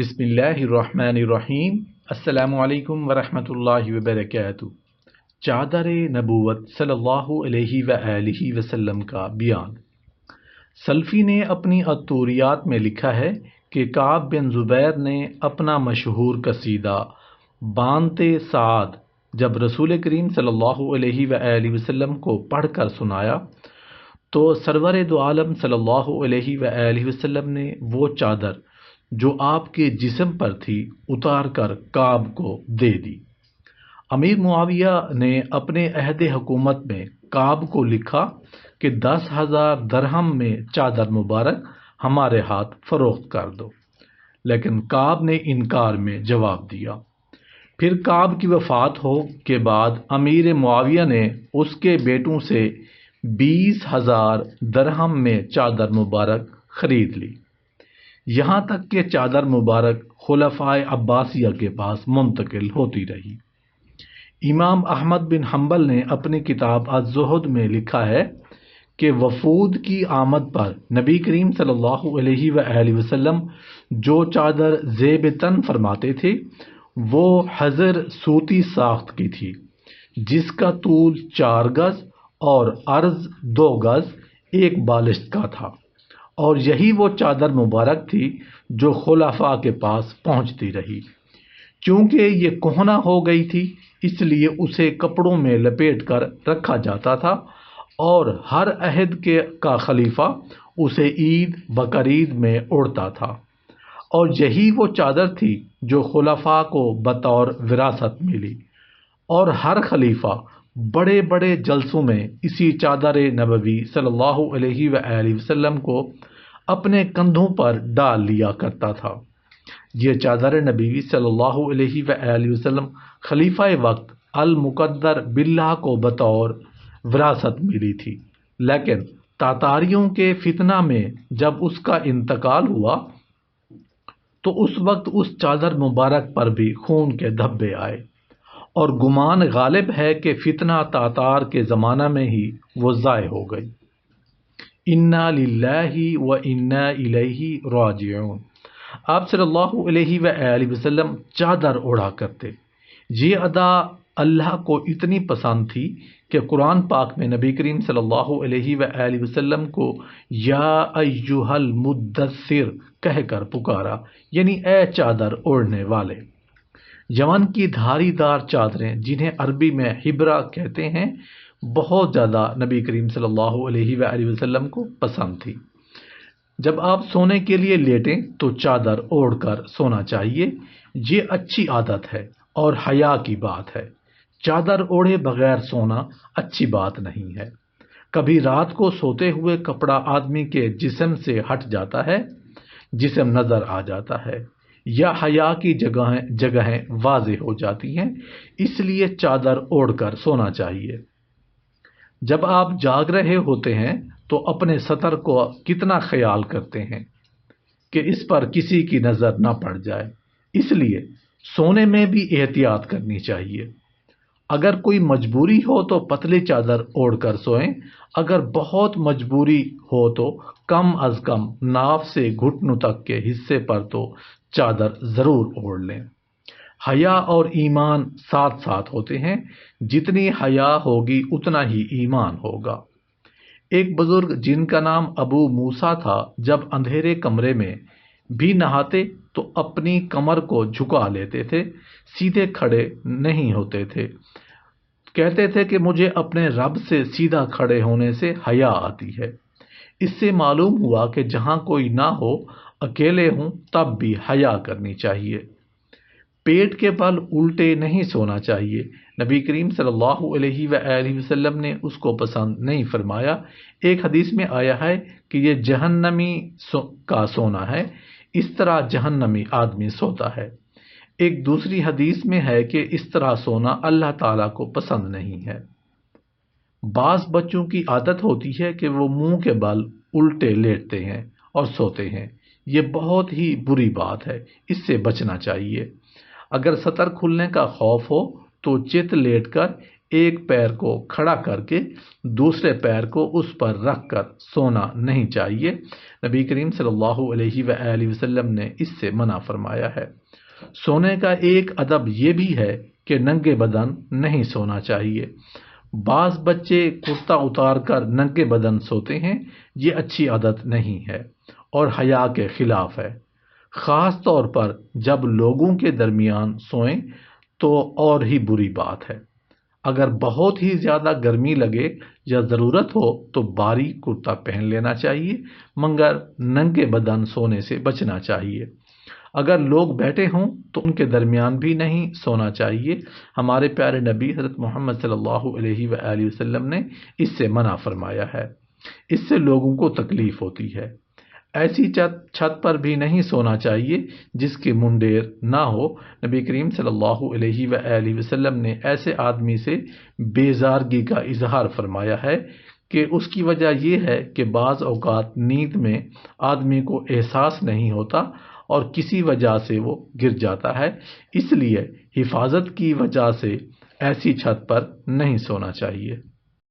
بسم اللہ الرحمن الرحیم۔ السلام علیکم ورحمۃ اللہ وبرکاتہ۔ چادر نبوت صلی اللہ علیہ وآلہ وسلم کا بیان۔ سلفی نے اپنی الطوریات میں لکھا ہے کہ کعب بن زبیر نے اپنا مشہور قصیدہ بانتے سعد جب رسول کریم صلی اللہ علیہ وآلہ وسلم کو پڑھ کر سنایا تو سرور دو عالم صلی اللہ علیہ وآلہ وسلم نے وہ چادر جو آپ کے جسم پر تھی اتار کر کعب کو دے دی۔ امیر معاویہ نے اپنے عہد حکومت میں کعب کو لکھا کہ 10,000 درہم میں چادر مبارک ہمارے ہاتھ فروخت کر دو، لیکن کعب نے انکار میں جواب دیا۔ پھر کعب کی وفات ہو کے بعد امیر معاویہ نے اس کے بیٹوں سے 20,000 درہم میں چادر مبارک خرید لی، یہاں تک کہ چادر مبارک خلفائے عباسیہ کے پاس منتقل ہوتی رہی۔ امام احمد بن حنبل نے اپنی کتاب الزہد میں لکھا ہے کہ وفود کی آمد پر نبی کریم صلی اللہ علیہ وآلہ وسلم جو چادر زیب تن فرماتے تھے وہ حضر صوتی ساخت کی تھی، جس کا طول 4 گز اور عرض 2 گز ایک بالشت کا تھا، اور یہی وہ چادر مبارک تھی جو خلفاء کے پاس پہنچتی رہی۔ چونکہ یہ کہنہ ہو گئی تھی اس لیے اسے کپڑوں میں لپیٹ کر رکھا جاتا تھا، اور ہر عہد کا خلیفہ اسے عید بقرعید میں اوڑھتا تھا، اور یہی وہ چادر تھی جو خلفاء کو بطور وراثت ملی، اور ہر خلیفہ بڑے بڑے جلسوں میں اسی چادر نبوی صلی اللہ علیہ وآلہ وسلم کو اپنے کندھوں پر ڈال لیا کرتا تھا۔ یہ چادر نبوی صلی اللہ علیہ وآلہ وسلم خلیفہ وقت المقدر باللہ کو بطور وراثت ملی تھی، لیکن تاتاریوں کے فتنہ میں جب اس کا انتقال ہوا تو اس وقت اس چادر مبارک پر بھی خون کے دھبے آئے، اور گمان غالب ہے کہ فتنہ تاتار کے زمانہ میں ہی وہ ضائع ہو گئی۔ انا للہ و انا الیہ راجعون۔ آپ صلی اللہ علیہ وآلہ وسلم چادر اوڑھا کرتے۔ یہ ادا اللہ کو اتنی پسند تھی کہ قرآن پاک میں نبی کریم صلی اللہ علیہ وآلہ وسلم کو یا ایھا المدثر کہہ کر پکارا، یعنی اے چادر اوڑھنے والے۔ یمن کی دھاری دار چادریں جنہیں عربی میں حبرہ کہتے ہیں بہت زیادہ نبی کریم صلی اللہ علیہ وآلہ وسلم کو پسند تھی۔ جب آپ سونے کے لیے لیٹیں تو چادر اوڑھ کر سونا چاہیے، یہ اچھی عادت ہے اور حیا کی بات ہے۔ چادر اوڑھے بغیر سونا اچھی بات نہیں ہے۔ کبھی رات کو سوتے ہوئے کپڑا آدمی کے جسم سے ہٹ جاتا ہے، جسم نظر آ جاتا ہے، یا حیا کی جگہیں واضح ہو جاتی ہیں، اس لیے چادر اوڑھ کر سونا چاہیے۔ جب آپ جاگ رہے ہوتے ہیں تو اپنے سطر کو کتنا خیال کرتے ہیں کہ اس پر کسی کی نظر نہ پڑ جائے، اس لیے سونے میں بھی احتیاط کرنی چاہیے۔ اگر کوئی مجبوری ہو تو پتلی چادر اوڑھ کر سوئیں، اگر بہت مجبوری ہو تو کم از کم ناف سے گھٹنوں تک کے حصے پر تو چادر ضرور اوڑھ لیں۔ حیا اور ایمان ساتھ ساتھ ہوتے ہیں، جتنی حیا ہوگی اتنا ہی ایمان ہوگا۔ ایک بزرگ جن کا نام ابو موسیٰ تھا جب اندھیرے کمرے میں بھی نہاتے تو اپنی کمر کو جھکا لیتے تھے، سیدھے کھڑے نہیں ہوتے تھے۔ کہتے تھے کہ مجھے اپنے رب سے سیدھا کھڑے ہونے سے حیا آتی ہے۔ اس سے معلوم ہوا کہ جہاں کوئی نہ ہو، اکیلے ہوں، تب بھی حیا کرنی چاہیے۔ پیٹ کے بل الٹے نہیں سونا چاہیے، نبی کریم صلی اللہ علیہ وآلہ وسلم نے اس کو پسند نہیں فرمایا۔ ایک حدیث میں آیا ہے کہ یہ جہنمی کا سونا ہے، اس طرح جہنمی آدمی سوتا ہے۔ ایک دوسری حدیث میں ہے کہ اس طرح سونا اللہ تعالیٰ کو پسند نہیں ہے۔ بعض بچوں کی عادت ہوتی ہے کہ وہ منہ کے بل الٹے لیٹتے ہیں اور سوتے ہیں، یہ بہت ہی بری بات ہے، اس سے بچنا چاہیے۔ اگر سطر کھلنے کا خوف ہو تو چت لیٹ کر ایک پیر کو کھڑا کر کے دوسرے پیر کو اس پر رکھ کر سونا نہیں چاہیے۔ نبی کریم صلی اللہ علیہ وآلہ وسلم نے اس سے منع فرمایا ہے۔ سونے کا ایک ادب یہ بھی ہے کہ ننگے بدن نہیں سونا چاہیے۔ بعض بچے کرتا اتار کر ننگے بدن سوتے ہیں، یہ اچھی عادت نہیں ہے اور حیا کے خلاف ہے، خاص طور پر جب لوگوں کے درمیان سوئیں تو اور ہی بری بات ہے۔ اگر بہت ہی زیادہ گرمی لگے یا ضرورت ہو تو باریک کرتا پہن لینا چاہیے، مگر ننگے بدن سونے سے بچنا چاہیے۔ اگر لوگ بیٹھے ہوں تو ان کے درمیان بھی نہیں سونا چاہیے۔ ہمارے پیارے نبی حضرت محمد صلی اللہ علیہ وآلہ وسلم نے اس سے منع فرمایا ہے، اس سے لوگوں کو تکلیف ہوتی ہے۔ ایسی چھت پر بھی نہیں سونا چاہیے جس کی منڈیر نہ ہو۔ نبی کریم صلی اللہ علیہ وآلہ وسلم نے ایسے آدمی سے بیزارگی کا اظہار فرمایا ہے کہ اس کی وجہ یہ ہے کہ بعض اوقات نیند میں آدمی کو احساس نہیں ہوتا اور کسی وجہ سے وہ گر جاتا ہے، اس لیے حفاظت کی وجہ سے ایسی چھت پر نہیں سونا چاہیے۔